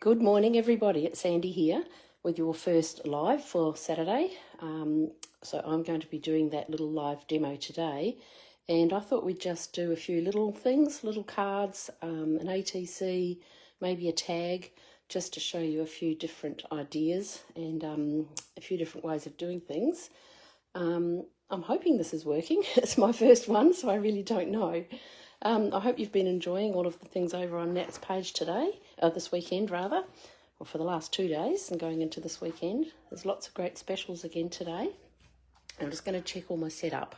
Good morning, everybody. It's Sandie here with your first live for Saturday. So I'm going to be doing that little live demo today, and I thought we'd just do a few little things, little cards, an ATC, maybe a tag, just to show you a few different ideas and a few different ways of doing things. I'm hoping this is working. It's my first one, so I really don't know. I hope you've been enjoying all of the things over on Nat's page today, this weekend rather, or for the last 2 days and going into this weekend. There's lots of great specials again today. I'm just going to check all my setup.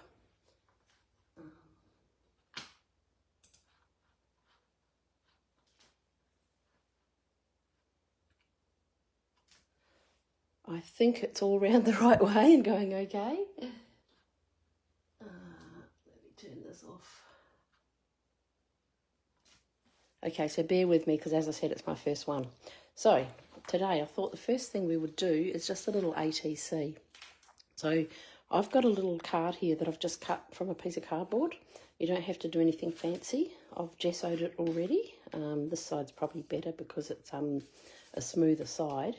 I think it's all round the right way and going okay. Let me turn this off. Okay, so bear with me because, as I said, it's my first one. So today I thought the first thing we would do is just a little ATC. So I've got a little card here that I've just cut from a piece of cardboard. You don't have to do anything fancy. I've gessoed it already. This side's probably better because it's a smoother side.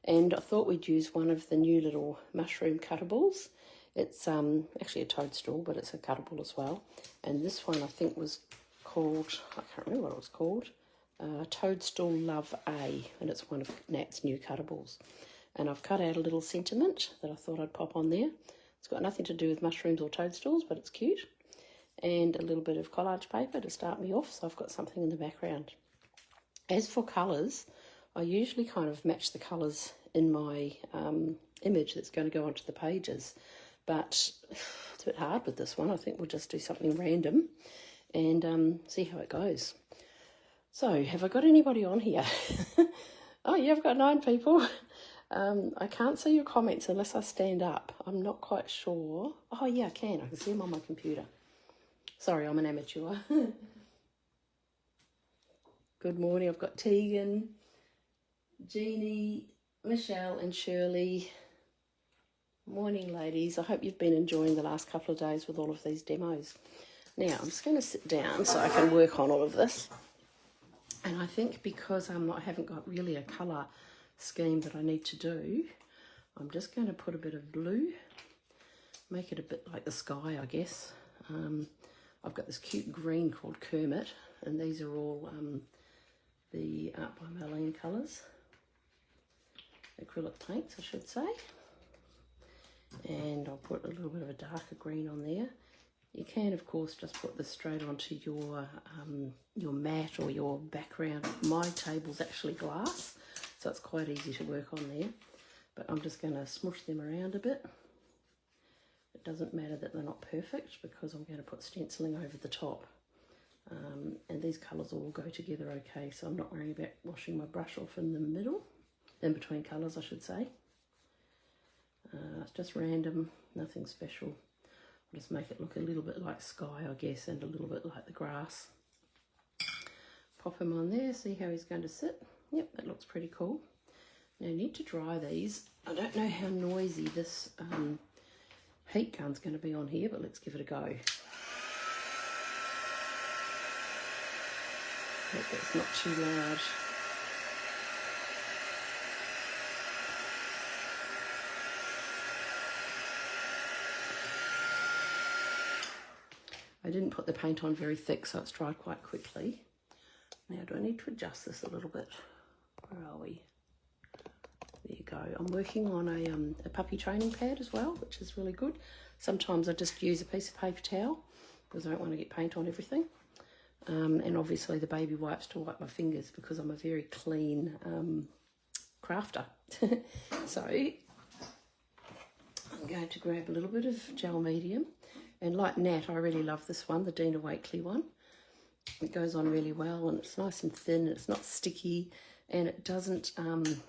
And I thought we'd use one of the new little mushroom cuttables. It's actually a toadstool, but it's a cuttable as well. And this one I think was called, I can't remember what it was called, Toadstool Love A, and it's one of Nat's new cuttables. And I've cut out a little sentiment that I thought I'd pop on there. It's got nothing to do with mushrooms or toadstools, but it's cute. And a little bit of collage paper to start me off, so I've got something in the background. As for colours, I usually kind of match the colours in my image that's going to go onto the pages, but it's a bit hard with this one. I think we'll just do something random and see how it goes. So, have I got anybody on here? Oh, yeah, I've got 9 people. I can't see your comments unless I stand up. I'm not quite sure. Oh, yeah, I can see them on my computer. Sorry, I'm an amateur. Good morning. I've got Tegan, Jeannie, Michelle and Shirley. Morning, ladies. I hope you've been enjoying the last couple of days with all of these demos. Now, I'm just going to sit down so I can work on all of this. And I think because I haven't got really a colour scheme that I need to do, I'm just going to put a bit of blue, make it a bit like the sky, I guess. I've got this cute green called Kermit, and these are all the Art by Marlene colours. Acrylic paints, I should say. And I'll put a little bit of a darker green on there. You can, of course, just put this straight onto your mat or your background. My table's actually glass, so it's quite easy to work on there. But I'm just going to smush them around a bit. It doesn't matter that they're not perfect because I'm going to put stenciling over the top. And these colours all go together okay, so I'm not worrying about washing my brush off in the middle. In between colours, I should say. It's just random, nothing special. I'll just make it look a little bit like sky, I guess, and a little bit like the grass. Pop him on there, see how he's going to sit. Yep, that looks pretty cool. Now, I need to dry these. I don't know how noisy this heat gun's going to be on here, but let's give it a go. Hope that's not too loud. I didn't put the paint on very thick, so it's dried quite quickly. Now, do I need to adjust this a little bit? Where are we? There you go. I'm working on a puppy training pad as well, which is really good. Sometimes I just use a piece of paper towel because I don't want to get paint on everything. And obviously the baby wipes to wipe my fingers because I'm a very clean crafter. So I'm going to grab a little bit of gel medium. And like Nat, I really love this one, the Dina Wakeley one. It goes on really well and it's nice and thin and it's not sticky and it doesn't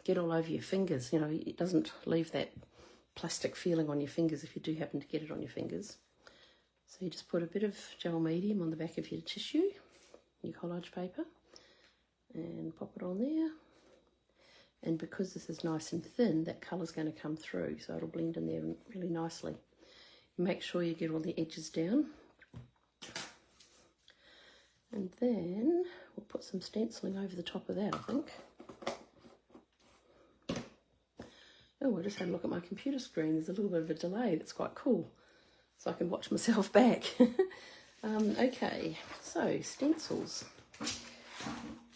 get all over your fingers. You know, it doesn't leave that plastic feeling on your fingers if you do happen to get it on your fingers. So you just put a bit of gel medium on the back of your tissue, your collage paper, and pop it on there. And because this is nice and thin, that colour's going to come through, so it'll blend in there really nicely. Make sure you get all the edges down. And then we'll put some stenciling over the top of that, I think. Oh, I just had a look at my computer screen. There's a little bit of a delay. That's quite cool. So I can watch myself back. Okay, so stencils.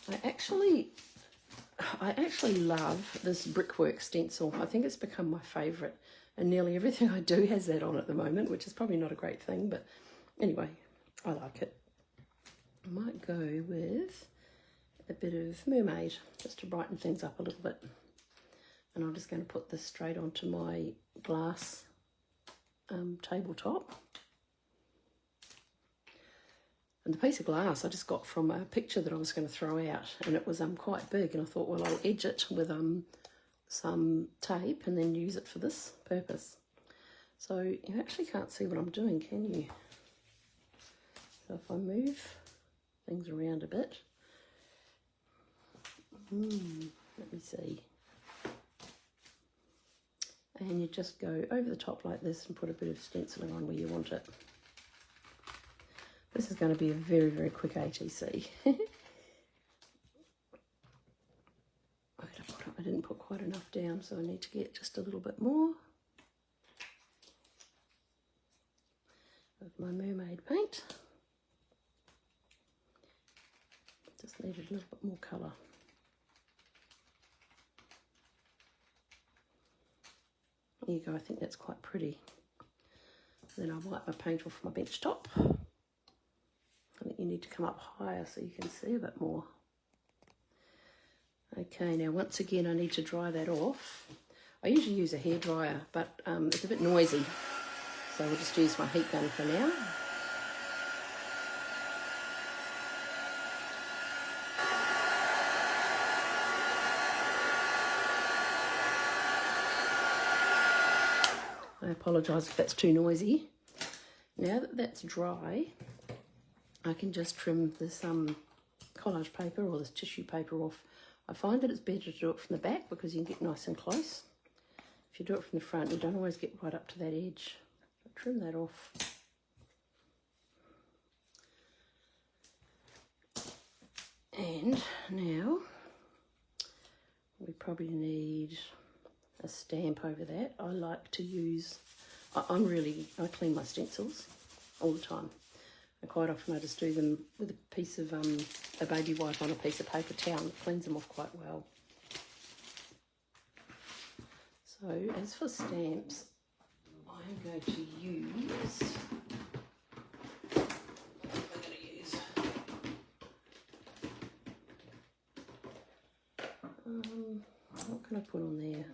I actually love this brickwork stencil. I think it's become my favourite, and nearly everything I do has that on at the moment, which is probably not a great thing, but anyway, I like it. I might go with a bit of mermaid just to brighten things up a little bit. And I'm just going to put this straight onto my glass tabletop. And the piece of glass I just got from a picture that I was going to throw out, and it was quite big, and I thought, well, I'll edge it with some tape and then use it for this purpose. So you actually can't see what I'm doing, can you? So if I move things around a bit, let me see. And you just go over the top like this and put a bit of stenciling on where you want it. This is going to be a very, very quick ATC. I didn't put quite enough down, so I need to get just a little bit more of my mermaid paint. Just needed a little bit more colour. There you go, I think that's quite pretty. Then I'll wipe my paint off my bench top. I think you need to come up higher so you can see a bit more. Okay, now once again I need to dry that off. I usually use a hairdryer, but it's a bit noisy, so we'll just use my heat gun for now. I apologise if that's too noisy. Now that that's dry, I can just trim this collage paper or this tissue paper off. I find that it's better to do it from the back because you can get nice and close. If you do it from the front, you don't always get right up to that edge. So trim that off. And now we probably need a stamp over that. I like to use, I clean my stencils all the time. And quite often I just do them with a piece of, a baby wipe on a piece of paper towel. It cleans them off quite well. So as for stamps, I'm going to use, what can I put on there?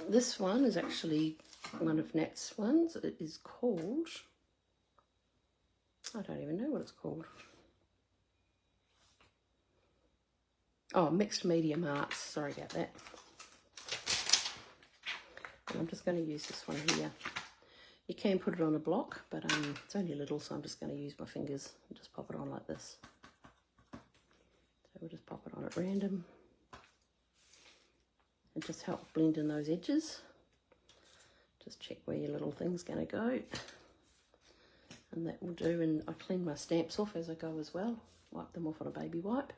This one is actually one of Nat's ones. It is called, I don't even know what it's called. Oh, Mixed Media Marks, sorry about that. And I'm just going to use this one here. You can put it on a block, but it's only little, so I'm just going to use my fingers and just pop it on like this. So we'll just pop it on at random. And just help blend in those edges. Just check where your little thing's going to go. And that will do. And I clean my stamps off as I go as well. Wipe them off on a baby wipe.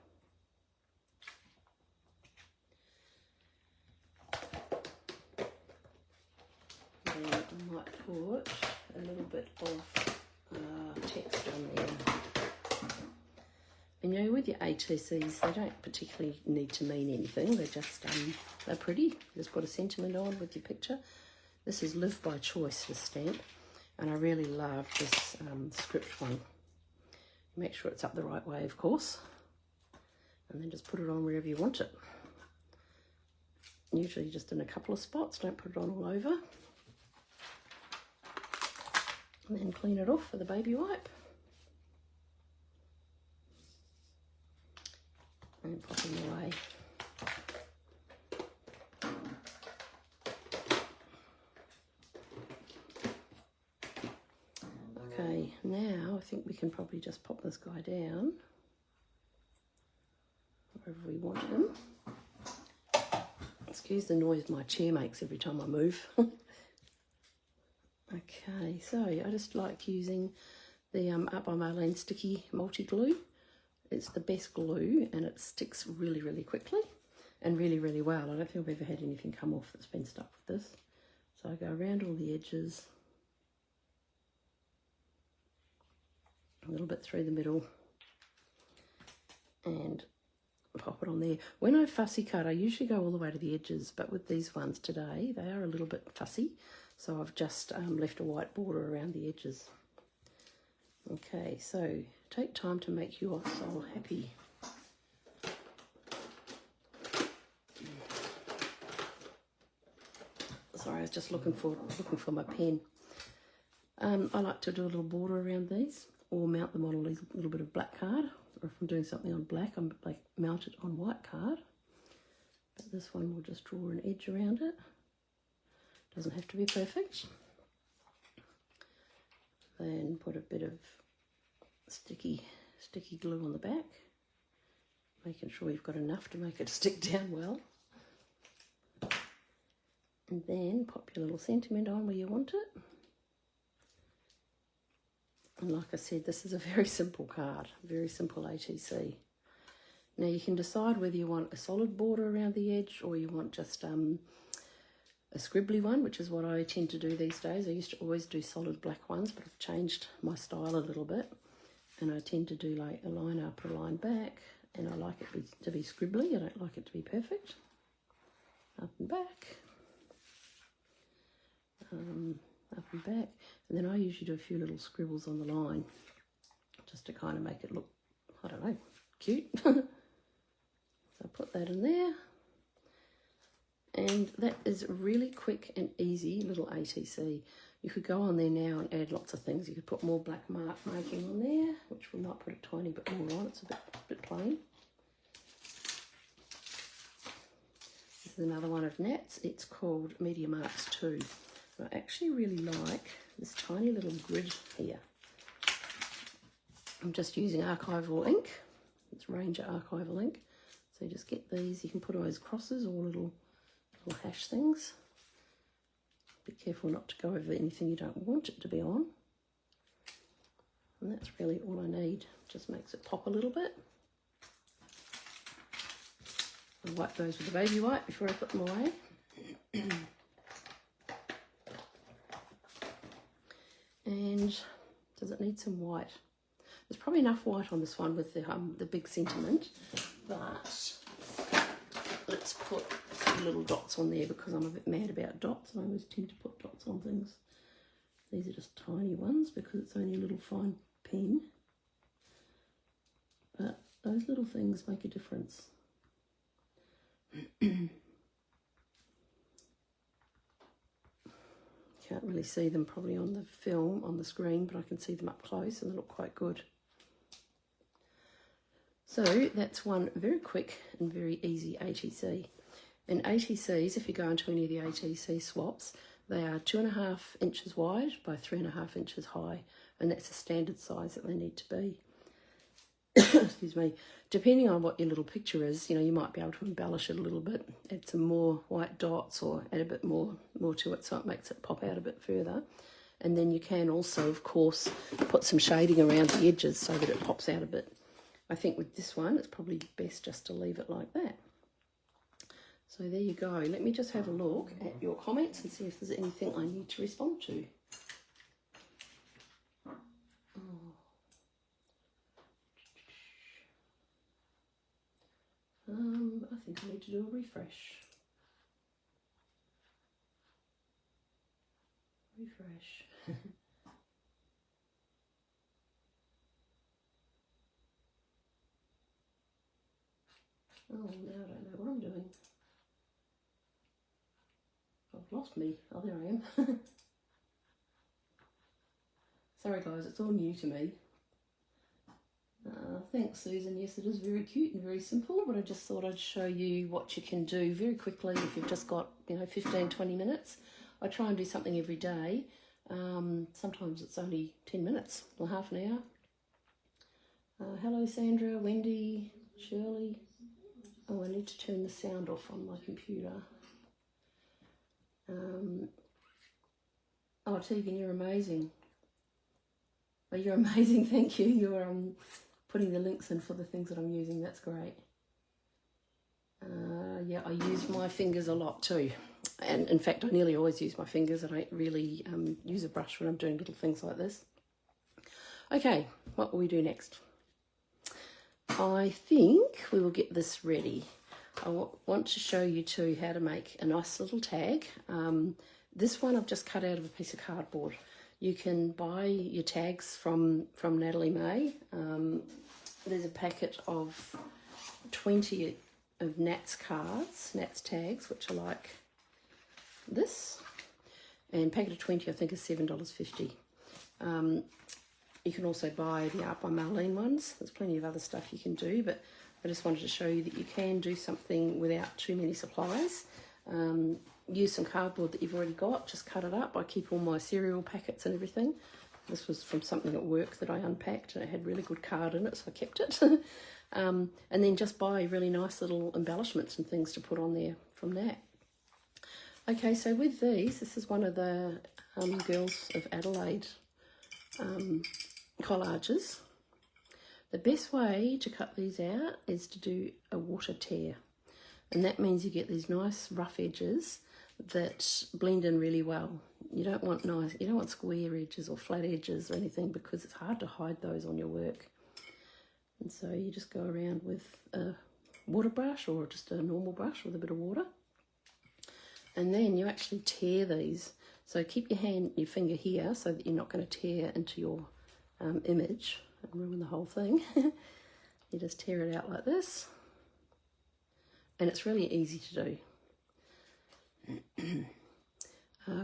And I might put a little bit of text on there. And you know, with your ATCs, they don't particularly need to mean anything. They're just, they're pretty. You just put a sentiment on with your picture. This is Live by Choice, this stamp. And I really love this script one. Make sure it's up the right way, of course. And then just put it on wherever you want it. Usually just in a couple of spots. Don't put it on all over. And then clean it off with a baby wipe. And pop them away. Okay, now I think we can probably just pop this guy down wherever we want him. Excuse the noise my chair makes every time I move. Okay, so I just like using the Up by Marlene Sticky Multi Glue. it's the best glue, and it sticks really, really quickly and really, really well. I don't think I've ever had anything come off that's been stuck with this. So I go around all the edges, a little bit through the middle, and pop it on there. When I fussy cut, I usually go all the way to the edges, but with these ones today, they are a little bit fussy, so I've just left a white border around the edges. Okay, so take time to make your soul happy. Sorry, I was just looking for my pen. I like to do a little border around these, or mount them on a little bit of black card, or if I'm doing something on black, I'm like mount it on white card. But this one will just draw an edge around it. Doesn't have to be perfect. Then put a bit of sticky glue on the back, making sure you've got enough to make it stick down well. And then pop your little sentiment on where you want it. And like I said, this is a very simple card, very simple ATC. Now you can decide whether you want a solid border around the edge or you want just a scribbly one, which is what I tend to do these days. I used to always do solid black ones, but I've changed my style a little bit. And I tend to do like a line up, a line back, and I like it to be scribbly. I don't like it to be perfect. Up and back. Up and back. And then I usually do a few little scribbles on the line, just to kind of make it look, I don't know, cute. So I put that in there. And that is really quick and easy little ATC. You could go on there now and add lots of things. You could put more black mark making on there, which we might put a tiny bit more on. It's a bit plain. This is another one of Nat's. It's called Medium Arts 2. I actually really like this tiny little grid here. I'm just using archival ink. It's Ranger archival ink. So you just get these. You can put them as crosses or little hash things. Be careful not to go over anything you don't want it to be on. And that's really all I need. Just makes it pop a little bit. I'll wipe those with a baby wipe before I put them away. And does it need some white? There's probably enough white on this one with the big sentiment, but let's put a few little dots on there because I'm a bit mad about dots and I always tend to put dots on things. These are just tiny ones because it's only a little fine pen, but those little things make a difference. Can't really see them probably on the film, on the screen, but I can see them up close and they look quite good. So that's one very quick and very easy ATC. And ATCs, if you go into any of the ATC swaps, they are 2.5 inches wide by 3.5 inches high, and that's the standard size that they need to be. Excuse me. Depending on what your little picture is, you know, you might be able to embellish it a little bit, add some more white dots or add a bit more to it so it makes it pop out a bit further. And then you can also, of course, put some shading around the edges so that it pops out a bit. I think with this one, it's probably best just to leave it like that. So there you go. Let me just have a look at your comments and see if there's anything I need to respond to. I think I need to do a refresh. Oh, now I don't know what I'm doing. I've lost me. Oh, there I am. Sorry guys, it's all new to me. Thanks Susan. Yes, it is very cute and very simple, but I just thought I'd show you what you can do very quickly if you've just got, you know, 15-20 minutes. I try and do something every day. Sometimes it's only 10 minutes or half an hour. Hello Sandra, Wendy, Shirley. Oh, I need to turn the sound off on my computer. Oh, Tegan, you're amazing. Oh, you're amazing, thank you. You're putting the links in for the things that I'm using. That's great. Yeah, I use my fingers a lot too. And in fact, I nearly always use my fingers. I don't really use a brush when I'm doing little things like this. Okay, what will we do next? I think we will get this ready. I want to show you too how to make a nice little tag. This one I've just cut out of a piece of cardboard. You can buy your tags from Natalie May. There's a packet of 20 of Nat's cards, Nat's tags, which are like this. And packet of 20 I think is $7.50. You can also buy the Art by Marlene ones. There's plenty of other stuff you can do, but I just wanted to show you that you can do something without too many supplies. Use some cardboard that you've already got, just cut it up. I keep all my cereal packets and everything. This was from something at work that I unpacked and it had really good card in it, so I kept it. And then just buy really nice little embellishments and things to put on there from that. Okay, so with these, this is one of the Girls of Adelaide collages. The best way to cut these out is to do a water tear, and that means you get these nice rough edges that blend in really well. You don't want square edges or flat edges or anything, because it's hard to hide those on your work. And so you just go around with a water brush or just a normal brush with a bit of water, and then you actually tear these. So keep your finger here so that you're not going to tear into your image and ruin the whole thing. You just tear it out like this, and it's really easy to do.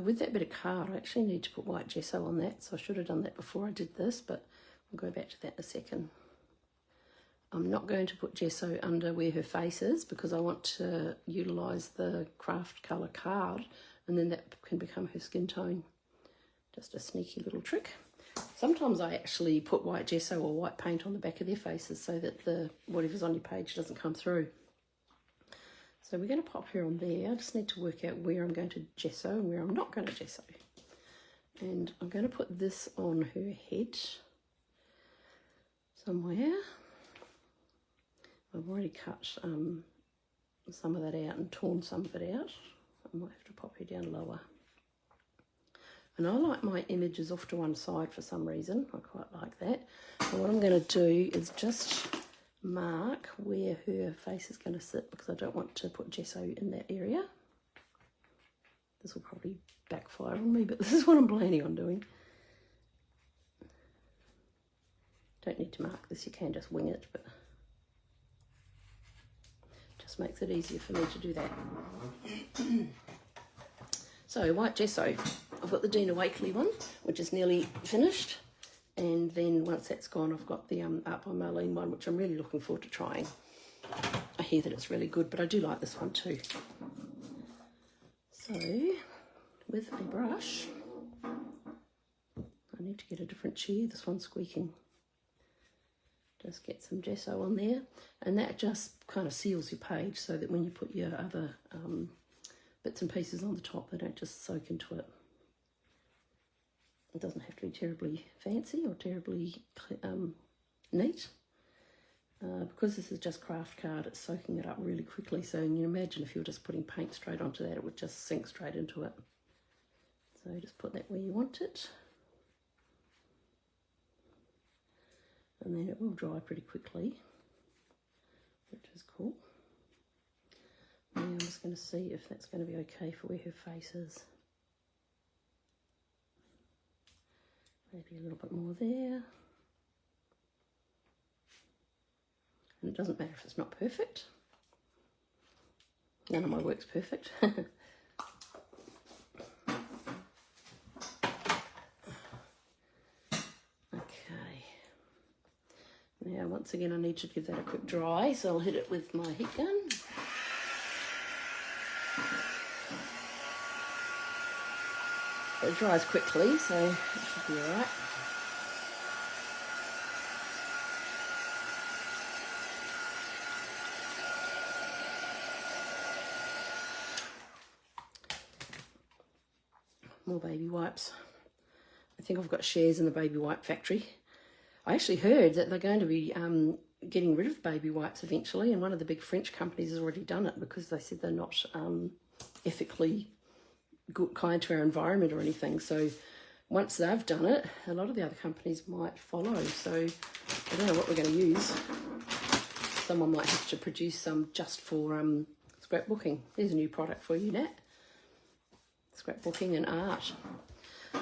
With that bit of card, I actually need to put white gesso on that, so I should have done that before I did this, but we'll go back to that in a second. I'm not going to put gesso under where her face is, because I want to utilise the craft colour card, and then that can become her skin tone. Just a sneaky little trick. Sometimes I actually put white gesso or white paint on the back of their faces so that whatever's on your page doesn't come through. So we're going to pop her on there. I just need to work out where I'm going to gesso and where I'm not going to gesso. And I'm going to put this on her head somewhere. I've already cut some of that out and torn some of it out. I might have to pop her down lower. And I like my images off to one side for some reason. I quite like that. And what I'm going to do is just mark where her face is going to sit, because I don't want to put gesso in that area. This will probably backfire on me, but this is what I'm planning on doing. Don't need to mark this, you can just wing it, but just makes it easier for me to do that. So white gesso, I've got the Dina Wakeley one, which is nearly finished, and then once that's gone, I've got the Art by Marlene one, which I'm really looking forward to trying. I hear that it's really good, but I do like this one too. So with a brush, I need to get a different chair, this one's squeaking. Just get some gesso on there, and that just kind of seals your page so that when you put your other bits and pieces on the top, they don't just soak into it. It doesn't have to be terribly fancy or terribly neat. Because this is just craft card, it's soaking it up really quickly, so you can imagine if you were just putting paint straight onto that, it would just sink straight into it. So just put that where you want it. And then it will dry pretty quickly, which is cool. Now I'm just going to see if that's going to be okay for where her face is. Maybe a little bit more there. And it doesn't matter if it's not perfect. None of my work's perfect. Now, once again, I need to give that a quick dry, so I'll hit it with my heat gun. It dries quickly, so it should be all right. More baby wipes. I think I've got shares in the baby wipe factory. I actually heard that they're going to be getting rid of baby wipes eventually, and one of the big French companies has already done it because they said they're not ethically good, kind to our environment or anything. So once they've done it, a lot of the other companies might follow. So I don't know what we're going to use. Someone might have to produce some just for scrapbooking. There's a new product for you, Nat. Scrapbooking and art.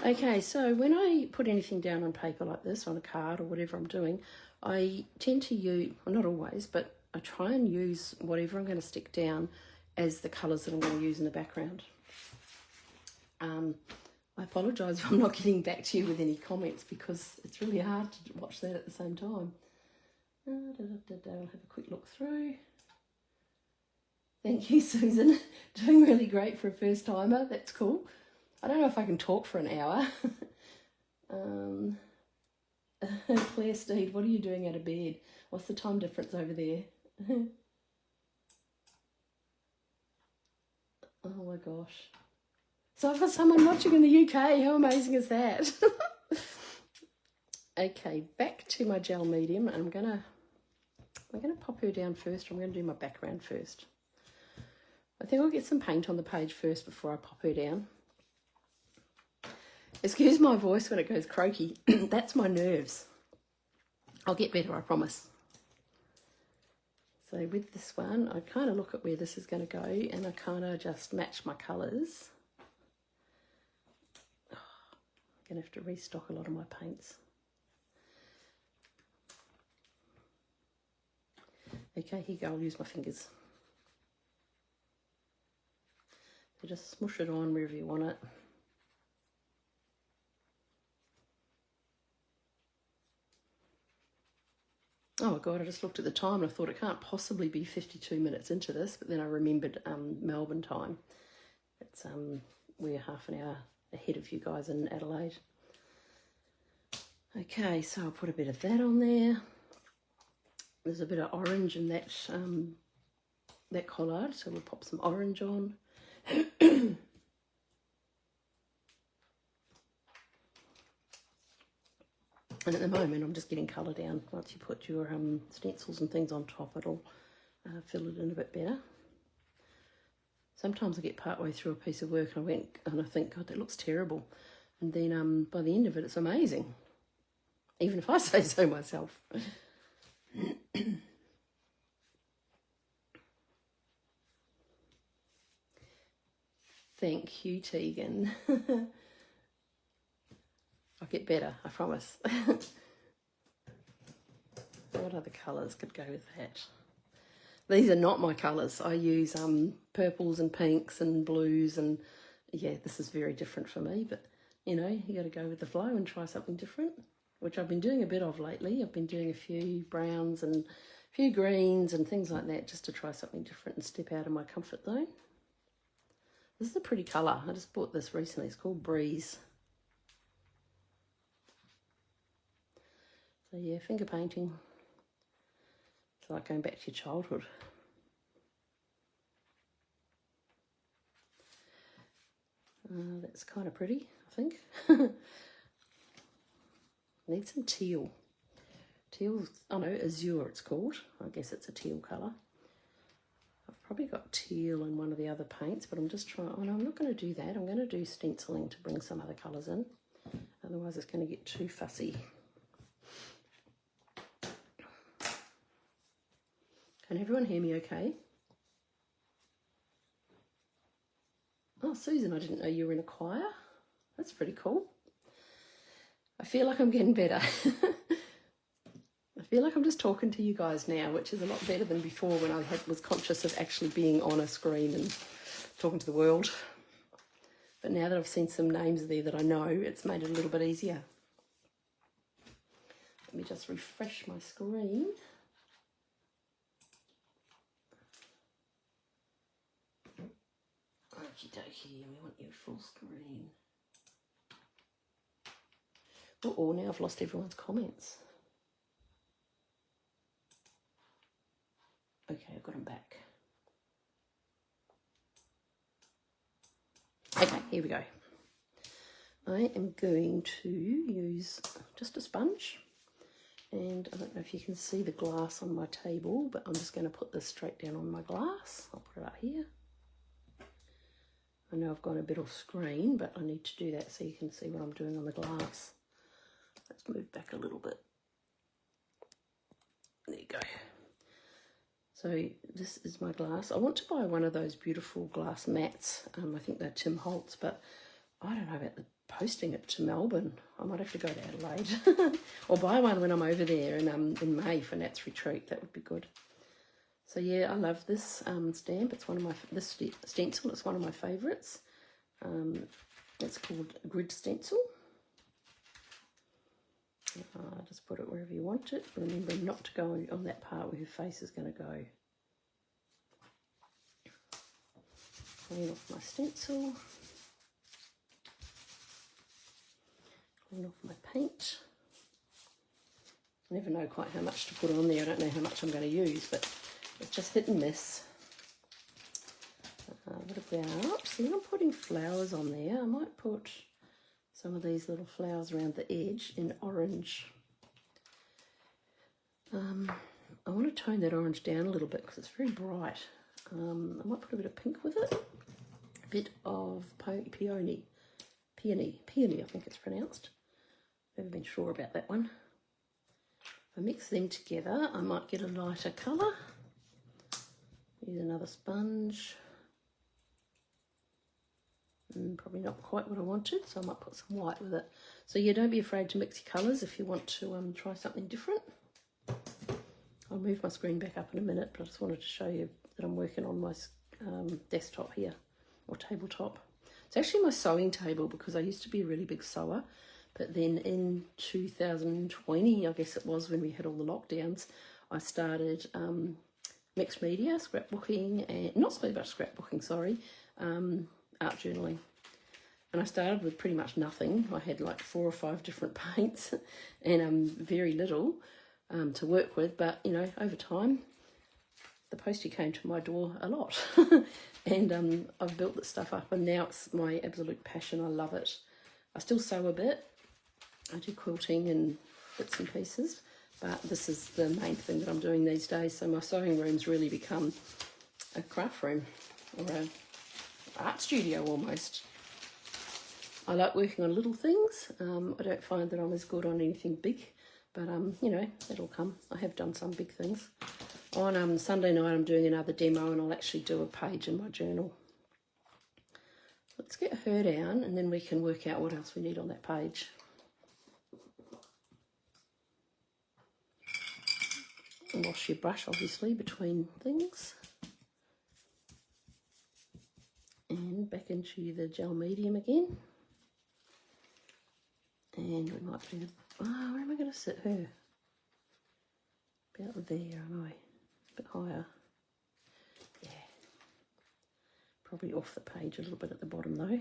Okay, so when I put anything down on paper like this, on a card or whatever I'm doing, I tend to use, well, not always, but I try and use whatever I'm going to stick down as the colours that I'm going to use in the background. I apologise if I'm not getting back to you with any comments because it's really hard to watch that at the same time. I'll have a quick look through. Thank you, Susan. Doing really great for a first timer. That's cool. I don't know if I can talk for an hour. Claire Steed, what are you doing out of bed? What's the time difference over there? Oh my gosh. So I've got someone watching in the UK. How amazing is that? Okay, back to my gel medium. I'm gonna pop her down first. I'm gonna do my background first. I think I'll get some paint on the page first before I pop her down. Excuse my voice when it goes croaky. That's my nerves. I'll get better, I promise. So with this one, I kind of look at where this is going to go and I kind of just match my colours. Oh, I'm going to have to restock a lot of my paints. Okay, here you go. I'll use my fingers. So just smush it on wherever you want it. Oh my God, I just looked at the time and I thought it can't possibly be 52 minutes into this, but then I remembered Melbourne time. It's we're half an hour ahead of you guys in Adelaide. Okay, so I'll put a bit of that on there. There's a bit of orange in that that collard, so we'll pop some orange on. And at the moment, I'm just getting colour down. Once you put your stencils and things on top, it'll fill it in a bit better. Sometimes I get partway through a piece of work and I think, God, that looks terrible. And then by the end of it, it's amazing. Even if I say so myself. Thank you, Tegan. I'll get better, I promise. What other colours could go with that? These are not my colours. I use purples and pinks and blues, and yeah, this is very different for me, but you know, you got to go with the flow and try something different, which I've been doing a bit of lately. I've been doing a few browns and a few greens and things like that just to try something different and step out of my comfort zone. This is a pretty colour. I just bought this recently. It's called Breeze. So yeah, finger painting. It's like going back to your childhood. That's kind of pretty, I think. Need some teal. Teal, oh no, azure it's called. I guess it's a teal colour. I've probably got teal in one of the other paints, but I'm just trying, oh no, I'm not going to do that. I'm going to do stenciling to bring some other colours in. Otherwise it's going to get too fussy. Can everyone hear me okay? Oh, Susan, I didn't know you were in a choir. That's pretty cool. I feel like I'm getting better. I feel like I'm just talking to you guys now, which is a lot better than before when I was conscious of actually being on a screen and talking to the world. But now that I've seen some names there that I know, it's made it a little bit easier. Let me just refresh my screen. Okie dokie, we want you full screen. Oh, now I've lost everyone's comments. Okay, I've got them back. Okay, here we go. I am going to use just a sponge And I don't know if you can see the glass on my table, but I'm just going to put this straight down on my glass. I'll put it up here. I know I've gone a bit off screen, but I need to do that so you can see what I'm doing on the glass. Let's move back a little bit. There you go. So this is my glass. I want to buy one of those beautiful glass mats. I think they're Tim Holtz, but I don't know about posting it to Melbourne. I might have to go to Adelaide or buy one when I'm over there in May for Nat's retreat. That would be good. So yeah, I love this stamp. It's one of this stencil. It's one of my favourites. It's called Grid Stencil. Just put it wherever you want it. Remember not to go on that part where her face is going to go. Clean off my stencil. Clean off my paint. I never know quite how much to put on there. I don't know how much I'm going to use, but it's just hit and miss. What about, see, I'm putting flowers on there. I might put some of these little flowers around the edge in orange. I want to tone that orange down a little bit because it's very bright. I might put a bit of pink with it. A bit of peony, I think it's pronounced. Never been sure about that one. If I mix them together, I might get a lighter colour. Use another sponge. Probably not quite what I wanted, so I might put some white with it. So yeah, don't be afraid to mix your colours if you want to try something different. I'll move my screen back up in a minute, but I just wanted to show you that I'm working on my desktop here, or tabletop. It's actually my sewing table because I used to be a really big sewer, but then in 2020, I guess it was when we had all the lockdowns, I started mixed media, scrapbooking, and not so much scrapbooking, sorry, art journaling. And I started with pretty much nothing. I had like 4 or 5 different paints and very little to work with, but you know, over time the postie came to my door a lot. And I've built this stuff up, and now it's my absolute passion. I love it. I still sew a bit. I do quilting and bits and pieces, but this is the main thing that I'm doing these days. So my sewing room's really become a craft room, or a art studio almost. I like working on little things. I don't find that I'm as good on anything big, but you know, that'll come. I have done some big things. On Sunday night I'm doing another demo, and I'll actually do a page in my journal. Let's get her down and then we can work out what else we need on that page. And wash your brush obviously between things. And back into the gel medium again. And we might do, where am I going to sit her? About there, am I? A bit higher. Yeah. Probably off the page a little bit at the bottom though.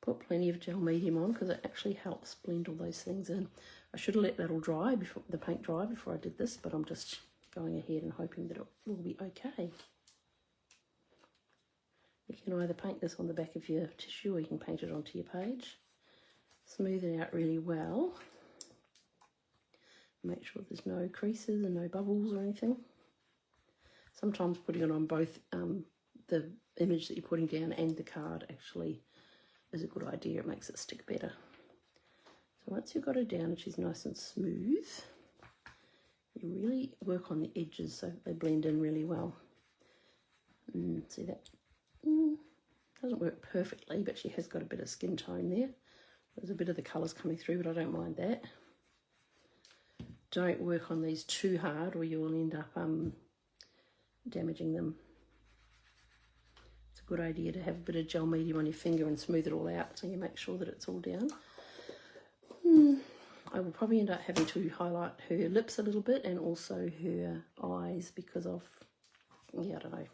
Put plenty of gel medium on because it actually helps blend all those things in. I should have let that all dry, before the paint dry, before I did this, but I'm just going ahead and hoping that it will be okay. You can either paint this on the back of your tissue or you can paint it onto your page. Smooth it out really well. Make sure there's no creases and no bubbles or anything. Sometimes putting it on both the image that you're putting down and the card actually is a good idea. It makes it stick better. So once you've got her down and she's nice and smooth, you really work on the edges so they blend in really well. See that? Doesn't work perfectly, but she has got a bit of skin tone there. There's a bit of the colours coming through, but I don't mind that. Don't work on these too hard or you will end up damaging them. It's a good idea to have a bit of gel medium on your finger and smooth it all out so you make sure that it's all down. I will probably end up having to highlight her lips a little bit and also her eyes because of, yeah, I don't know,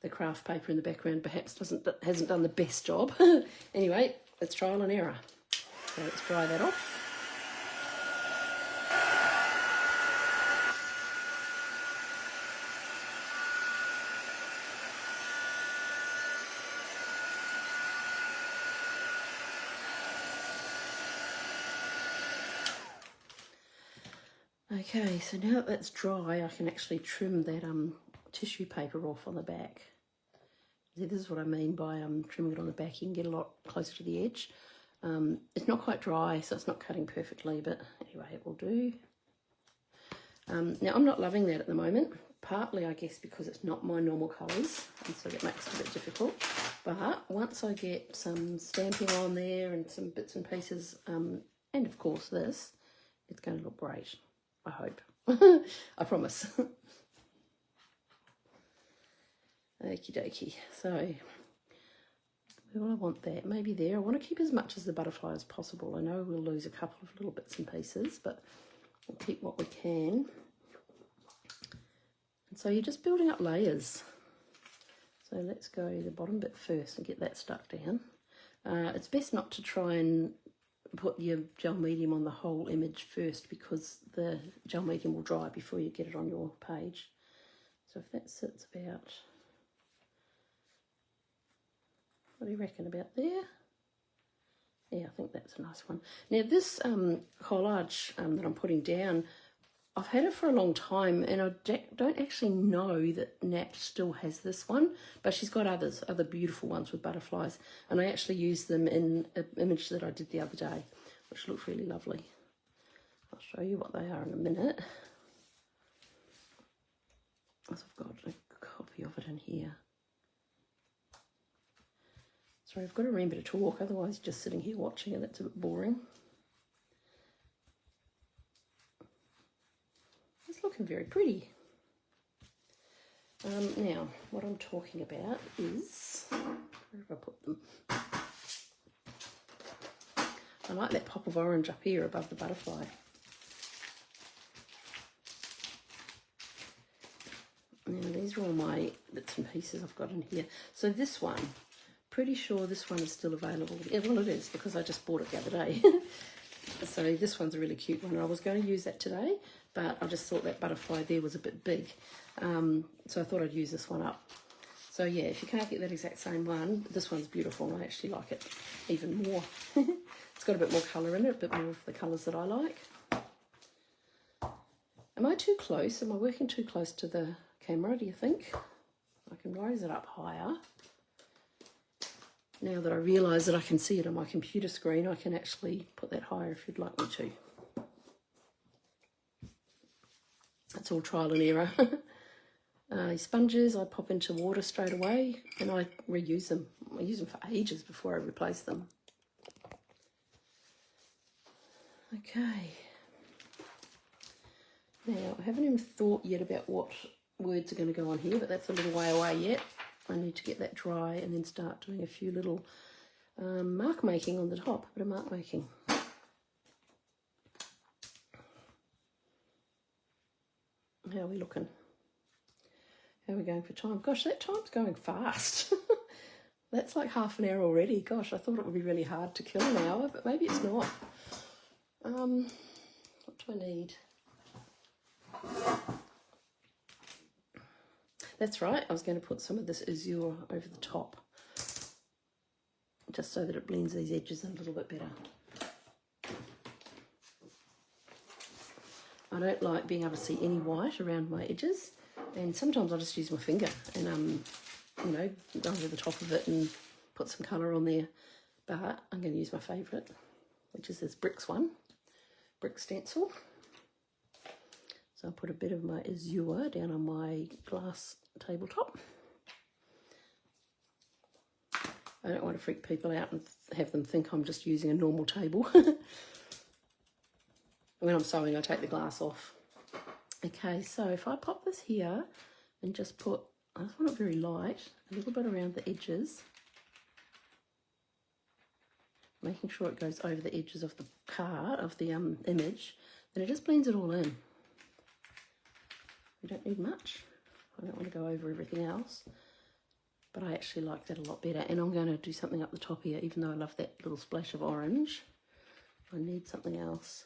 the craft paper in the background perhaps hasn't done the best job. Anyway, it's trial and error. So let's dry that off. Okay, so now that that's dry, I can actually trim that tissue paper off on the back. See, this is what I mean by trimming it on the back. You can get a lot closer to the edge. It's not quite dry, so it's not cutting perfectly, but anyway, it will do. Now, I'm not loving that at the moment, partly, I guess, because it's not my normal colours, and so that makes it a bit difficult. But once I get some stamping on there and some bits and pieces, and of course this, it's going to look great, I hope. I promise. Okie dokie. So, where will I want that? Maybe there. I want to keep as much as the butterfly as possible. I know we'll lose a couple of little bits and pieces, but we'll keep what we can. And so you're just building up layers. So let's go the bottom bit first and get that stuck down. It's best not to try and put your gel medium on the whole image first, because the gel medium will dry before you get it on your page. So if that sits about, what do you reckon, about there? Yeah, I think that's a nice one. Now this collage that I'm putting down, I've had it for a long time, and I don't actually know that Nat still has this one, but she's got other beautiful ones with butterflies, and I actually used them in an image that I did the other day, which looked really lovely. I'll show you what they are in a minute. So I've got a copy of it in here. Sorry, I've got to remember to talk, otherwise just sitting here watching it, that's a bit boring. It's looking very pretty. Now, what I'm talking about is, where have I put them? I like that pop of orange up here above the butterfly. Now, these are all my bits and pieces I've got in here. So this one, pretty sure this one is still available. Yeah, well, it is, because I just bought it the other day. So this one's a really cute one. I was going to use that today, but I just thought that butterfly there was a bit big. So I thought I'd use this one up. So yeah, if you can't get that exact same one, this one's beautiful, and I actually like it even more. It's got a bit more colour in it, a bit more of the colours that I like. Am I too close? Am I working too close to the camera, do you think? I can raise it up higher. Now that I realise that I can see it on my computer screen, I can actually put that higher if you'd like me to. That's all trial and error. Sponges I pop into water straight away, and I reuse them. I use them for ages before I replace them. Okay. Now, I haven't even thought yet about what words are going to go on here, but that's a little way away yet. I need to get that dry and then start doing a few little mark making on the top, a bit of mark making. How are we looking? How are we going for time? Gosh, that time's going fast. That's like half an hour already. Gosh, I thought it would be really hard to kill an hour, but maybe it's not. What do I need? That's right, I was going to put some of this azure over the top, just so that it blends these edges in a little bit better. I don't like being able to see any white around my edges, and sometimes I just use my finger and you know, go over the top of it and put some colour on there. But I'm going to use my favourite, which is this bricks one, brick stencil. So I'll put a bit of my azure down on my glass tabletop. I don't want to freak people out and have them think I'm just using a normal table. When I'm sewing, I take the glass off. Okay, so if I pop this here and just put, I just want it very light, a little bit around the edges, making sure it goes over the edges of the card, of the image, then it just blends it all in. You don't need much. I don't want to go over everything else, but I actually like that a lot better. And I'm going to do something up the top here, even though I love that little splash of orange. I need something else.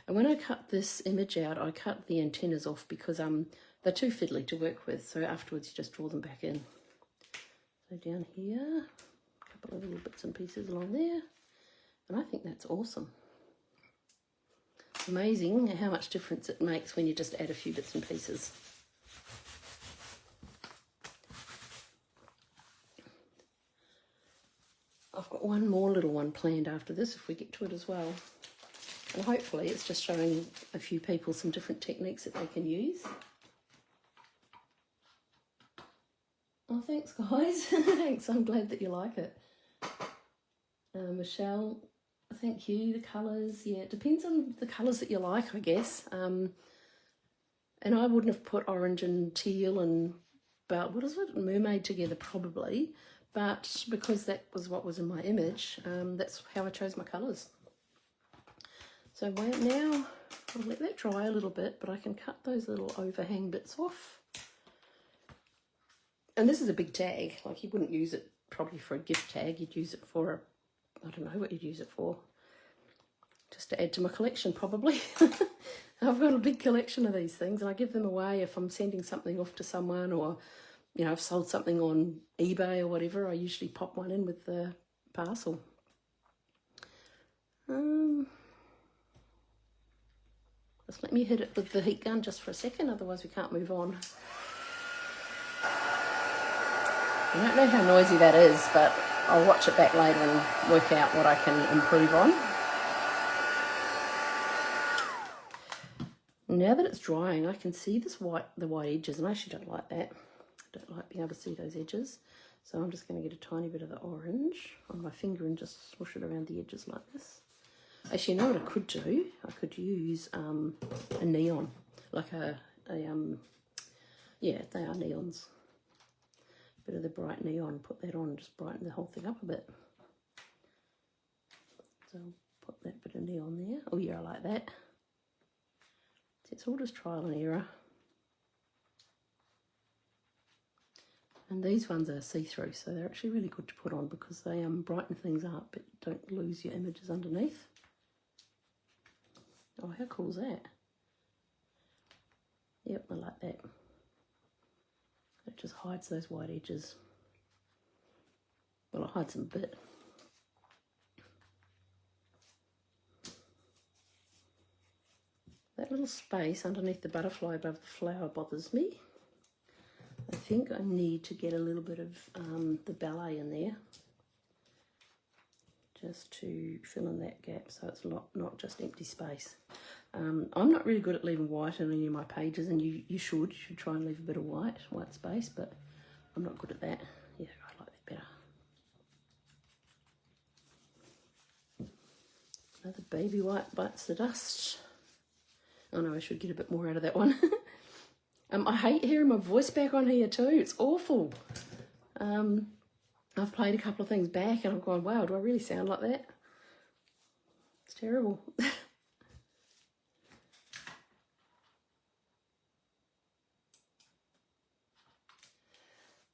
And when I cut this image out, I cut the antennas off because they're too fiddly to work with. So afterwards, you just draw them back in. So down here, a couple of little bits and pieces along there. And I think that's awesome. amazing how much difference it makes when you just add a few bits and pieces. I've got one more little one planned after this if we get to it as well. And hopefully it's just showing a few people some different techniques that they can use. Oh, thanks guys. Thanks, I'm glad that you like it. Michelle, thank you. The colours, yeah, it depends on the colours that you like, I guess. And I wouldn't have put orange and teal and, what is it, mermaid together probably. But because that was what was in my image, that's how I chose my colours. So now I'll let that dry a little bit, but I can cut those little overhang bits off. And this is a big tag, like you wouldn't use it probably for a gift tag, you'd use it for, I don't know what you'd use it for. Just to add to my collection probably. I've got a big collection of these things and I give them away if I'm sending something off to someone, or you know, I've sold something on eBay or whatever, I usually pop one in with the parcel. Just let me hit it with the heat gun just for a second, otherwise we can't move on. I don't know how noisy that is, but I'll watch it back later and work out what I can improve on. Now that it's drying, I can see the white edges, and I actually don't like that. I don't like being able to see those edges. So I'm just going to get a tiny bit of the orange on my finger and just swoosh it around the edges like this. Actually, you know what I could do? I could use a neon, like yeah, they are neons. Bit of the bright neon, put that on, just brighten the whole thing up a bit. So I'll put that bit of neon there. Oh yeah, I like that. It's all just trial and error. And these ones are see-through, so they're actually really good to put on because they brighten things up, but don't lose your images underneath. Oh, how cool is that? Yep, I like that. It just hides those white edges. Well, it hides them a bit. That little space underneath the butterfly above the flower bothers me. I think I need to get a little bit of the ballet in there, just to fill in that gap so it's not just empty space. I'm not really good at leaving white in any of my pages, and you should try and leave a bit of white space, but I'm not good at that. Yeah, I like that better. Another baby white bites the dust. Oh no, I should get a bit more out of that one. I hate hearing my voice back on here too. It's awful. I've played a couple of things back and I've gone, wow, do I really sound like that? It's terrible.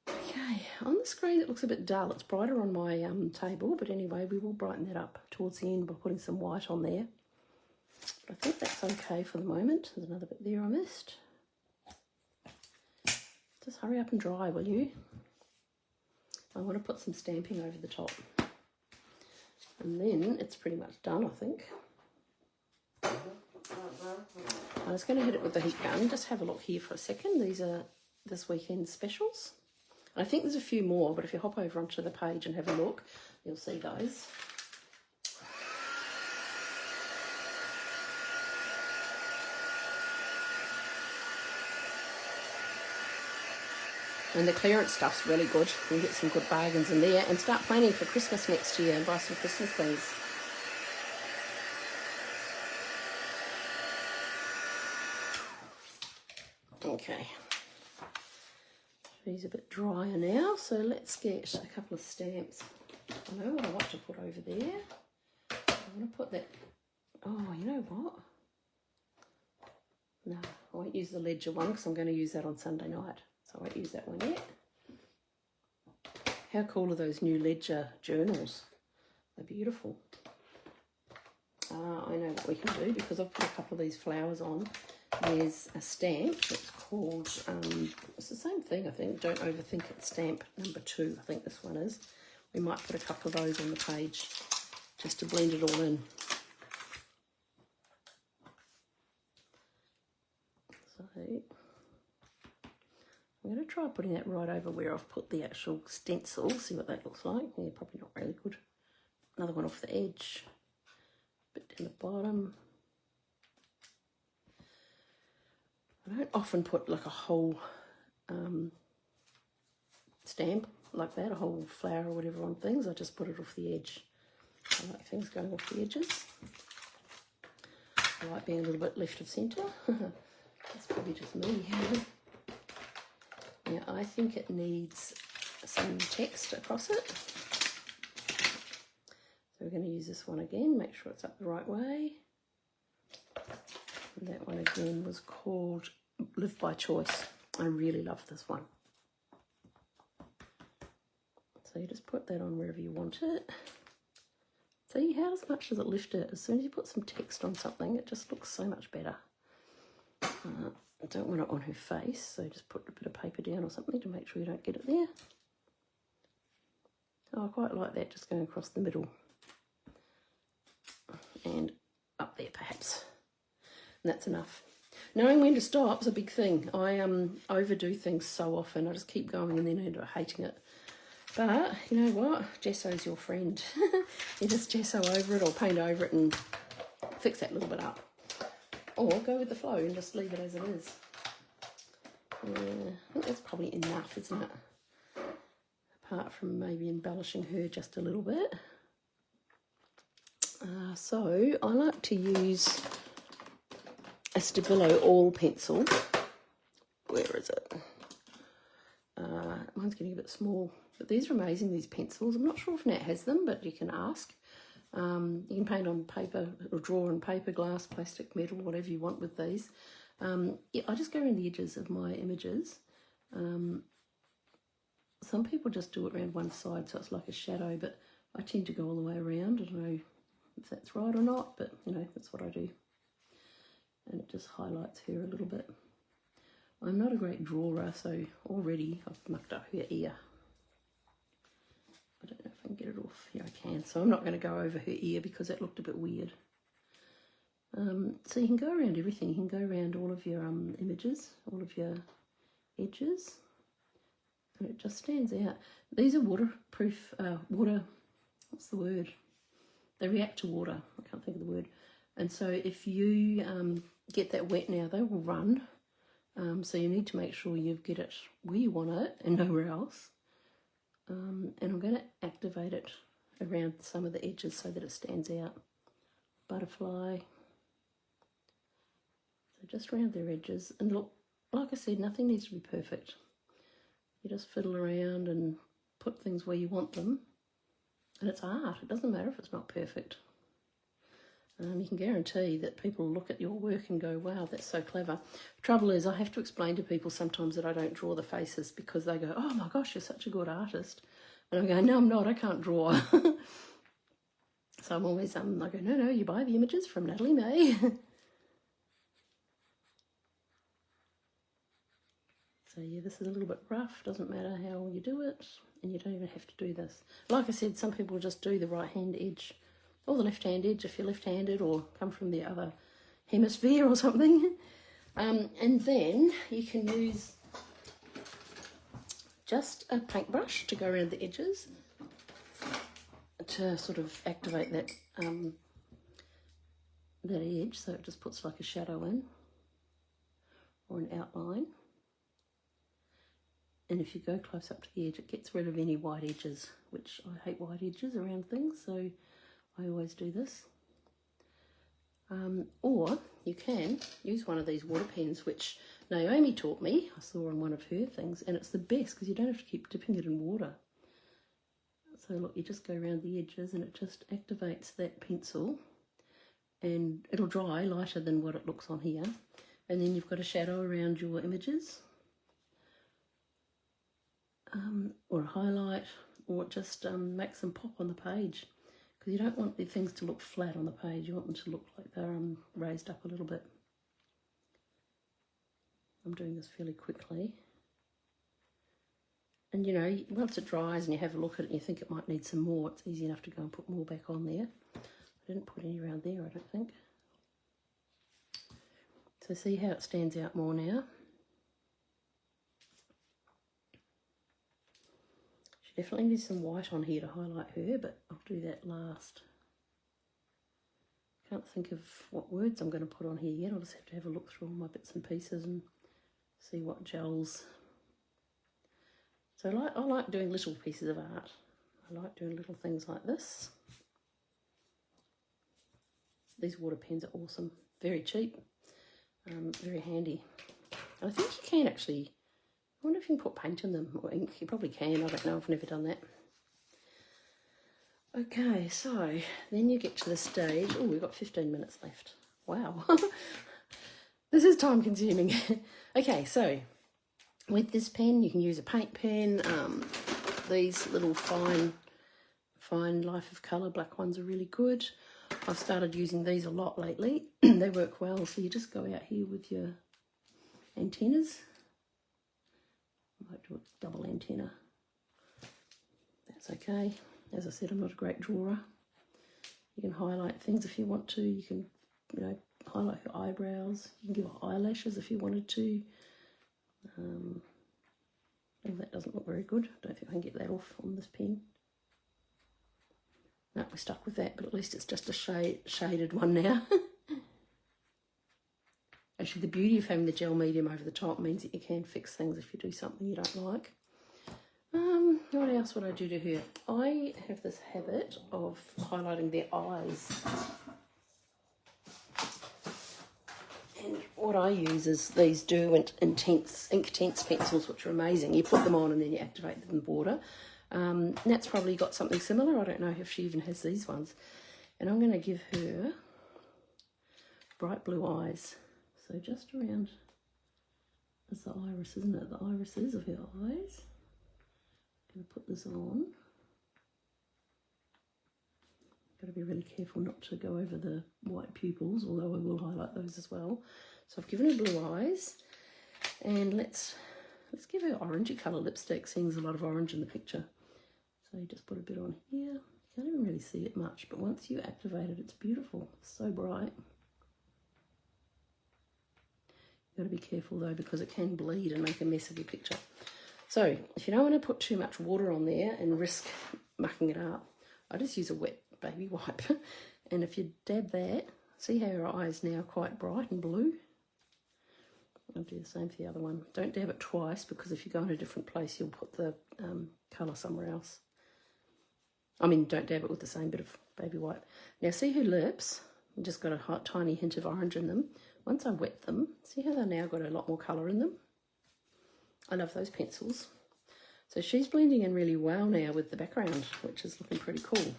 Okay, on the screen it looks a bit dull. It's brighter on my table, but anyway, we will brighten that up towards the end by putting some white on there. But I think that's okay for the moment. There's another bit there I missed. Just hurry up and dry, will you? I want to put some stamping over the top. And then it's pretty much done, I think. I'm just going to hit it with the heat gun. Just have a look here for a second. These are this weekend specials. I think there's a few more, but if you hop over onto the page and have a look, you'll see those. And the clearance stuff's really good. You can get some good bargains in there and start planning for Christmas next year and buy some Christmas things. Okay. These are a bit drier now, so let's get a couple of stamps. I know what I want to put over there. I want to put that, oh, you know what? No, I won't use the ledger one because I'm going to use that on Sunday night. So I won't use that one yet. How cool are those new ledger journals? They're beautiful. I know what we can do because I've put a couple of these flowers on. There's a stamp that's called, it's the same thing I think, Don't Overthink It stamp number 2, I think this one is. We might put a couple of those on the page just to blend it all in. I'm going to try putting that right over where I've put the actual stencil, see what that looks like. Yeah, probably not really good. Another one off the edge, a bit down the bottom. I don't often put like a whole stamp like that, a whole flower or whatever on things. I just put it off the edge. I like things going off the edges. I like being a little bit left of centre. That's probably just me. Now I think it needs some text across it. So we're going to use this one again, make sure it's up the right way. And that one again was called Live by Choice. I really love this one. So you just put that on wherever you want it. See how much does it lift it? As soon as you put some text on something, it just looks so much better. I don't want it on her face, so just put a bit of paper down or something to make sure you don't get it there. Oh, I quite like that, just going across the middle. And up there perhaps. And that's enough. Knowing when to stop is a big thing. I overdo things so often. I just keep going and then I end up hating it. But you know what? Gesso's your friend. You just gesso over it or paint over it and fix that little bit up. Or go with the flow and just leave it as it is. I think that's probably enough, isn't it? Apart from maybe embellishing her just a little bit. So I like to use a Stabilo All pencil. Where is it? Mine's getting a bit small. But these are amazing, these pencils. I'm not sure if Nat has them, but you can ask. You can paint on paper or draw on paper, glass, plastic, metal, whatever you want with these. Yeah, I just go around the edges of my images. Some people just do it around one side, so it's like a shadow, but I tend to go all the way around. I don't know if that's right or not, but you know, that's what I do. And it just highlights her a little bit. I'm not a great drawer, so already I've mucked up her ear. I don't know if I can get it off. Yeah, I can. So I'm not going to go over her ear because that looked a bit weird. So you can go around everything. You can go around all of your images, all of your edges. And it just stands out. These are waterproof, what's the word? They react to water. I can't think of the word. And so if you get that wet now, they will run. So you need to make sure you get it where you want it and nowhere else. And I'm going to activate it around some of the edges so that it stands out. Butterfly. So just around their edges. And look, like I said, nothing needs to be perfect. You just fiddle around and put things where you want them. And it's art. It doesn't matter if it's not perfect. You can guarantee that people look at your work and go, wow, that's so clever. The trouble is I have to explain to people sometimes that I don't draw the faces because they go, oh my gosh, you're such a good artist. And I go, no, I'm not, I can't draw. So I'm always, I go, no, you buy the images from Natalie May. So yeah, this is a little bit rough, doesn't matter how you do it, and you don't even have to do this. Like I said, some people just do the right hand edge. Or the left-hand edge if you're left-handed or come from the other hemisphere or something. And then you can use just a paintbrush to go around the edges to sort of activate that that edge, so it just puts like a shadow in or an outline. And if you go close up to the edge, it gets rid of any white edges, which I hate white edges around things, so I always do this. Or you can use one of these water pens, which Naomi taught me. I saw on one of her things, and it's the best because you don't have to keep dipping it in water. So look, you just go around the edges and it just activates that pencil, and it'll dry lighter than what it looks on here. And then you've got a shadow around your images, or a highlight, or it just makes them pop on the page. Because you don't want the things to look flat on the page, you want them to look like they're raised up a little bit. I'm doing this fairly quickly. And you know, once it dries and you have a look at it and you think it might need some more, it's easy enough to go and put more back on there. I didn't put any around there, I don't think. So see how it stands out more now? She definitely needs some white on here to highlight her, but I'll do that last. Can't think of what words I'm going to put on here yet. I'll just have to have a look through all my bits and pieces and see what gels. So I like doing little pieces of art. I like doing little things like this. These water pens are awesome. Very cheap. Very handy. And I think you can actually, I wonder if you can put paint in them or ink. You probably can. I don't know. I've never done that. Okay, so then you get to the stage. Oh, we've got 15 minutes left. Wow. This is time consuming. Okay, so with this pen, you can use a paint pen. These little fine Life of Colour black ones are really good. I've started using these a lot lately. They work well. So you just go out here with your antennas. I might do a double antenna. That's okay. As I said, I'm not a great drawer. You can highlight things if you want to. You can, highlight your eyebrows. You can give her eyelashes if you wanted to. Oh, that doesn't look very good. I don't think I can get that off on this pen. No, we're stuck with that, but at least it's just a shaded one now. Actually, the beauty of having the gel medium over the top means that you can fix things if you do something you don't like. What else would I do to her? I have this habit of highlighting their eyes. And what I use is these Derwent Inktense pencils, which are amazing. You put them on and then you activate them in border. Nat's probably got something similar. I don't know if she even has these ones. And I'm going to give her bright blue eyes. So just around, that's the iris, isn't it? The irises of her eyes. I'm going to put this on. Got to be really careful not to go over the white pupils, although I will highlight those as well. So I've given her blue eyes, and let's give her orangey colour lipstick, seeing there's a lot of orange in the picture. So you just put a bit on here. You can't even really see it much, but once you activate it, it's beautiful. It's so bright. You've got to be careful though, because it can bleed and make a mess of your picture. So if you don't want to put too much water on there and risk mucking it up, I just use a wet baby wipe. And if you dab that, see how her eye is now quite bright and blue? I'll do the same for the other one. Don't dab it twice, because if you go in a different place, you'll put the colour somewhere else. I mean, don't dab it with the same bit of baby wipe. Now see her lips? I've just got a tiny hint of orange in them. Once I wet them, see how they've now got a lot more colour in them? I love those pencils. So she's blending in really well now with the background, which is looking pretty cool.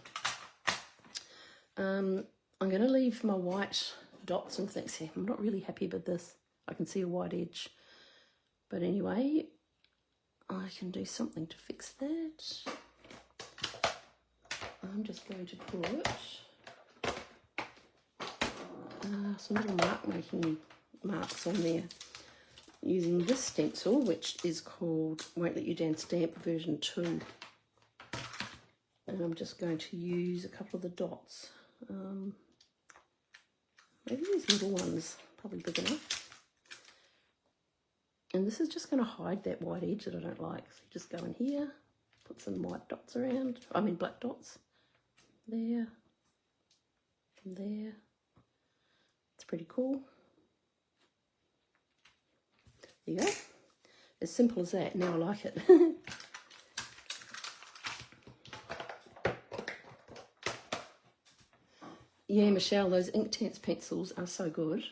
I'm going to leave my white dots and things here. I'm not really happy with this. I can see a white edge. But anyway, I can do something to fix that. I'm just going to put some little making marks on there using this stencil, which is called Won't Let You Down Stamp version 2. And I'm just going to use a couple of the dots. Maybe these little ones, probably big enough. And this is just going to hide that white edge that I don't like. So you just go in here, put some white dots around, black dots. There, and there. It's pretty cool. There you go. As simple as that. Now I like it. Yeah, Michelle, those Inktense pencils are so good.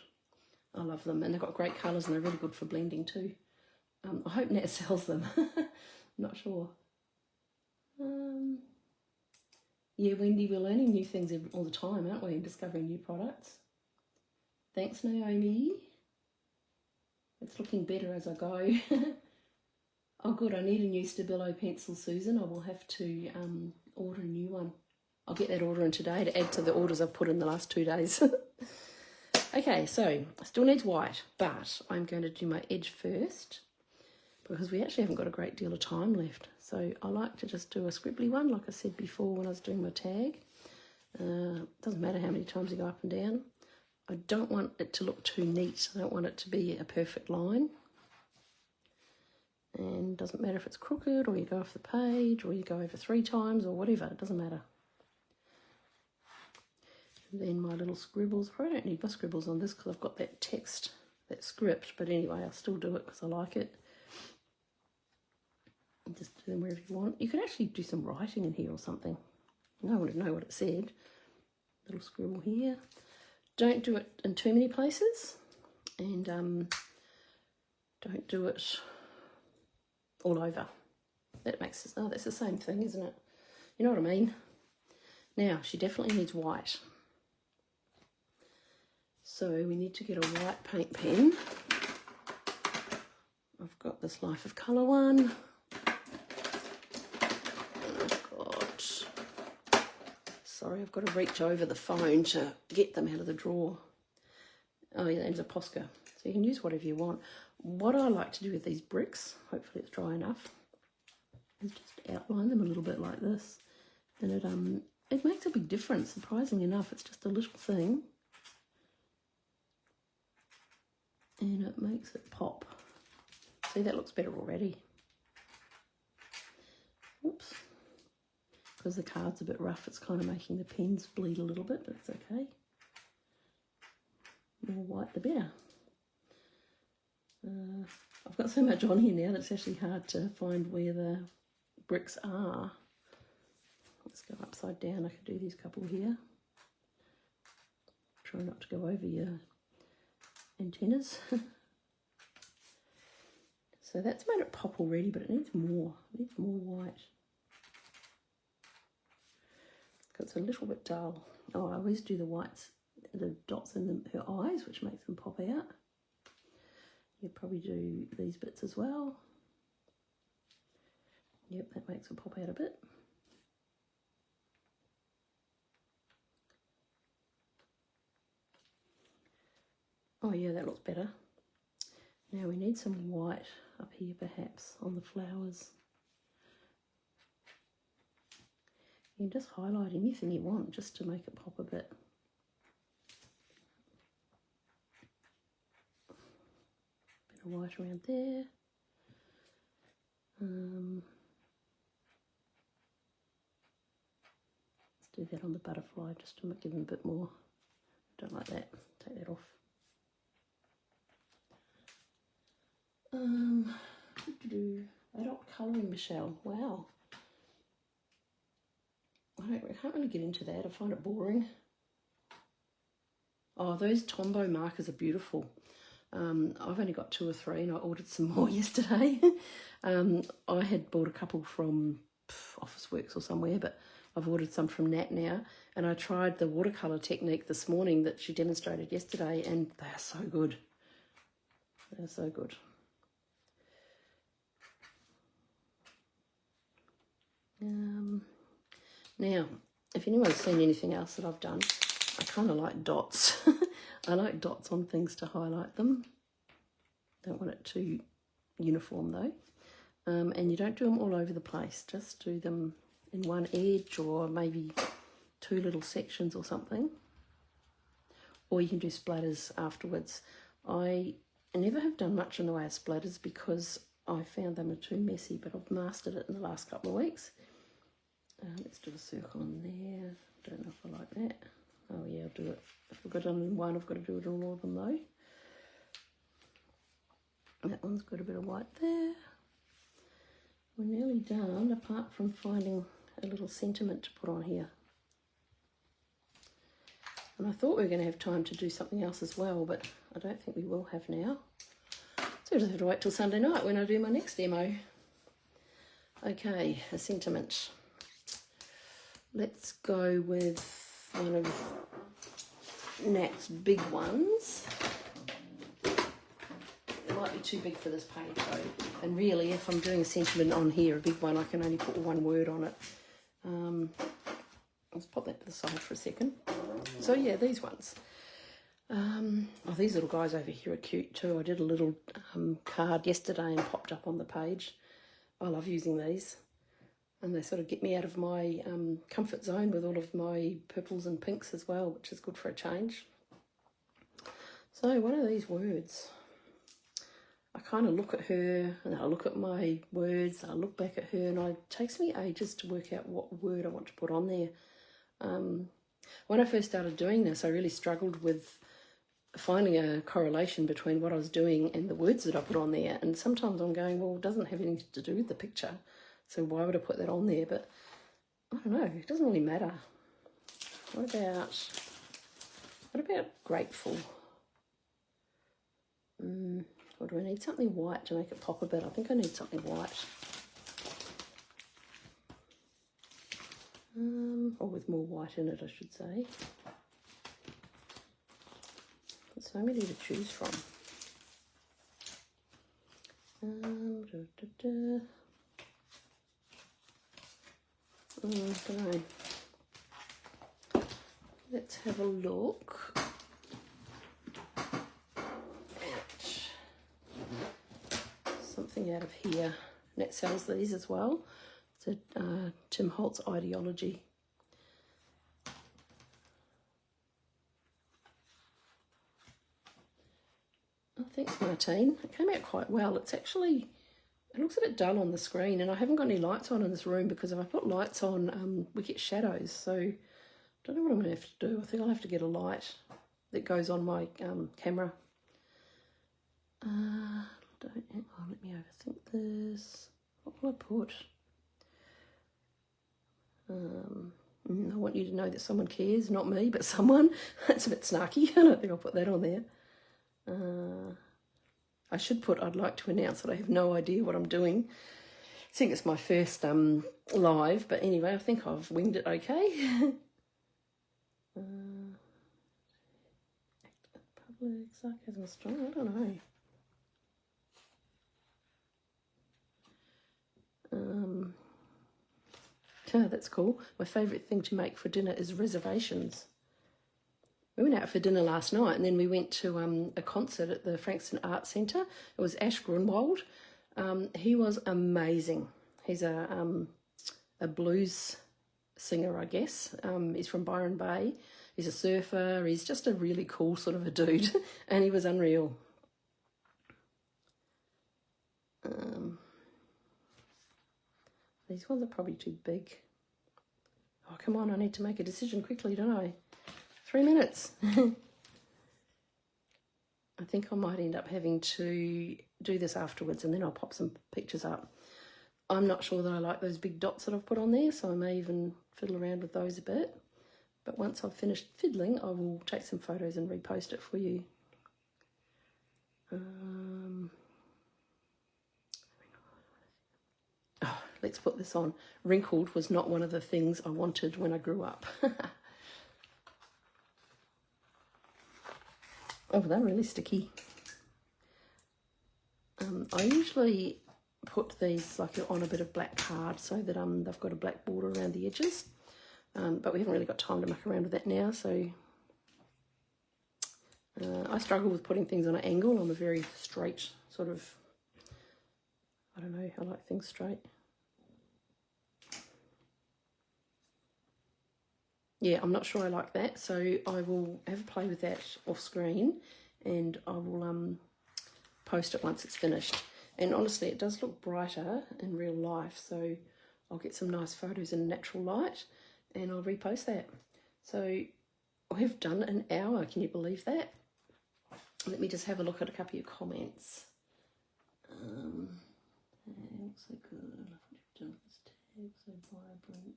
I love them, and they've got great colours, and they're really good for blending too. I hope Nat sells them. Not sure. Yeah, Wendy, we're learning new things all the time, aren't we, and discovering new products. Thanks, Naomi. It's looking better as I go. Oh, good, I need a new Stabilo pencil, Susan. I will have to order a new one. I'll get that order in today to add to the orders I've put in the last 2 days. Okay, so I still need white, but I'm going to do my edge first because we actually haven't got a great deal of time left. So I like to just do a scribbly one, like I said before when I was doing my tag. Doesn't matter how many times you go up and down. I don't want it to look too neat. I don't want it to be a perfect line. And doesn't matter if it's crooked or you go off the page or you go over 3 times or whatever, it doesn't matter. And then my little scribbles. I don't need my scribbles on this because I've got that text, that script, but anyway, I'll still do it because I like it. And just do them wherever you want. You could actually do some writing in here or something. No one would know what it said. Little scribble here. Don't do it in too many places, and don't do it all over. That makes it, oh, that's the same thing, isn't it? You know what I mean? Now, she definitely needs white. So we need to get a white paint pen. I've got this Life of Colour one. I've got to reach over the phone to get them out of the drawer. Oh yeah, there's a Posca. So you can use whatever you want. What I like to do with these bricks, hopefully it's dry enough, is just outline them a little bit like this. And it makes a big difference, surprisingly enough. It's just a little thing. And it makes it pop. See, that looks better already. Oops. Because the card's a bit rough, it's kind of making the pens bleed a little bit, but it's okay. More white the better. I've got so much on here now that it's actually hard to find where the bricks are. Let's go upside down. I could do these couple here. Try not to go over your antennas. So that's made it pop already, but it needs more. It needs more white. It's a little bit dull. Oh, I always do the whites, the dots in her eyes, which makes them pop out. You probably do these bits as well. Yep, that makes them pop out a bit. Oh yeah, that looks better. Now we need some white up here perhaps on the flowers. You can just highlight anything you want just to make it pop a bit. Bit of white around there. Let's do that on the butterfly just to give them a bit more. Don't like that. Take that off. Adult colouring, Michelle. Wow. I can't really get into that. I find it boring. Oh, those Tombow markers are beautiful. I've only got 2 or 3 and I ordered some more yesterday. I had bought a couple from Officeworks or somewhere, but I've ordered some from Nat now. And I tried the watercolour technique this morning that she demonstrated yesterday, and they are so good. They are so good. Now, if anyone's seen anything else that I've done, I kind of like dots. I like dots on things to highlight them. Don't want it too uniform though. And you don't do them all over the place. Just do them in one edge or maybe 2 little sections or something. Or you can do splatters afterwards. I never have done much in the way of splatters because I found them are too messy, but I've mastered it in the last couple of weeks. Let's do a circle in there. Don't know if I like that. Oh yeah, I'll do it. If I've got it on one, I've got to do it on all of them though. That one's got a bit of white there. We're nearly done, apart from finding a little sentiment to put on here. And I thought we were going to have time to do something else as well, but I don't think we will have now. So we'll just have to wait till Sunday night when I do my next demo. Okay, a sentiment. Let's go with one of Nat's big ones. It might be too big for this page though. And really, if I'm doing a sentiment on here, a big one, I can only put 1 word on it. Let's pop that to the side for a second. So yeah, these ones. Oh, these little guys over here are cute too. I did a little card yesterday and popped up on the page. I love using these. And they sort of get me out of my comfort zone with all of my purples and pinks as well, which is good for a change. So what are these words? I kind of look at her and I look at my words, and I look back at her, and it takes me ages to work out what word I want to put on there. When I first started doing this, I really struggled with finding a correlation between what I was doing and the words that I put on there. And sometimes I'm going, well, it doesn't have anything to do with the picture, so why would I put that on there? But I don't know, it doesn't really matter. What about grateful? Or do I need something white to make it pop a bit? I think I need something white. Or with more white in it, I should say. There's so many to choose from. Don't know. Let's have a look at something out of here. Nat sells these as well. It's a Tim Holtz Ideology. Oh, thanks, Martine. It came out quite well. It's actually, it looks a bit dull on the screen, and I haven't got any lights on in this room because if I put lights on, we get shadows. So I don't know what I'm going to have to do. I think I'll have to get a light that goes on my camera. Hang on, let me overthink this. What will I put? I want you to know that someone cares, not me, but someone. That's a bit snarky. I don't think I'll put that on there. I should put, I'd like to announce that I have no idea what I'm doing. I think it's my first live, but anyway, I think I've winged it okay. Public, sarcasm, strong, I don't know. Yeah, that's cool. My favourite thing to make for dinner is reservations. We went out for dinner last night, and then we went to a concert at the Frankston Arts Centre. It was Ash Grunwald. He was amazing. He's a blues singer, I guess. He's from Byron Bay. He's a surfer. He's just a really cool sort of a dude, and he was unreal. These ones are probably too big. Oh, come on, I need to make a decision quickly, don't I? 3 minutes. I think I might end up having to do this afterwards, and then I'll pop some pictures up. I'm not sure that I like those big dots that I've put on there, so I may even fiddle around with those a bit. But once I've finished fiddling, I will take some photos and repost it for you. Oh, let's put this on. Wrinkled was not one of the things I wanted when I grew up. Oh, they're really sticky. I usually put these like on a bit of black card so that they've got a black border around the edges. But we haven't really got time to muck around with that now, so I struggle with putting things on an angle. I'm a very straight sort of, I don't know, I like things straight. Yeah, I'm not sure I like that, so I will have a play with that off screen, and I will post it once it's finished. And honestly, it does look brighter in real life, so I'll get some nice photos in natural light, and I'll repost that. So we've done an hour, can you believe that? Let me just have a look at a couple of comments. Looks so good. You've done this tag so vibrant.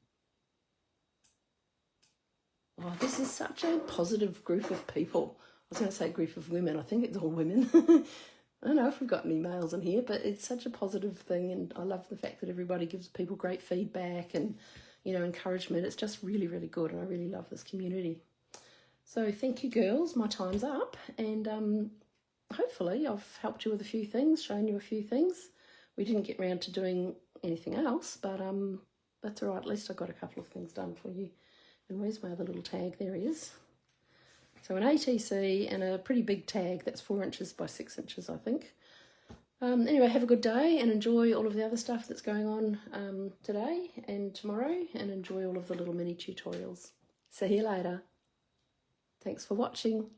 Oh, this is such a positive group of people. I was going to say group of women. I think it's all women. I don't know if we've got any males in here, but it's such a positive thing, and I love the fact that everybody gives people great feedback and, you know, encouragement. It's just really, really good, and I really love this community. So thank you, girls. My time's up, and hopefully I've helped you with a few things, shown you a few things. We didn't get round to doing anything else, but that's all right. At least I got a couple of things done for you. And where's my other little tag? There he is. So an ATC and a pretty big tag. That's 4 inches by 6 inches, I think. Anyway, have a good day and enjoy all of the other stuff that's going on today and tomorrow, and enjoy all of the little mini tutorials. See you later. Thanks for watching.